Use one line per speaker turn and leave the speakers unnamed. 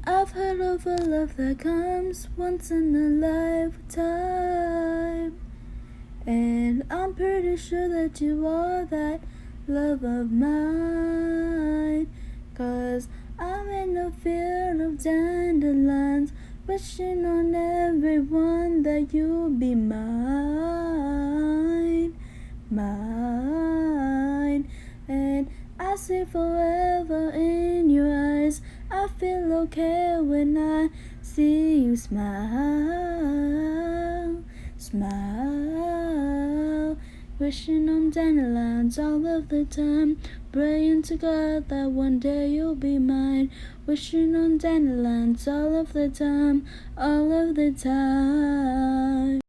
I've heard of a love that comes once in a lifetime, and I'm pretty sure that you are that love of mine. 'Cause I'm in a field of dandelions, wishing on everyone that you'll be mine, mine. And I see forever in your eyes. I feel okay when I see you smile, smile. Wishing on dandelions all of the time, praying to God that one day you'll be mine. Wishing on dandelions all of the time, all of the time.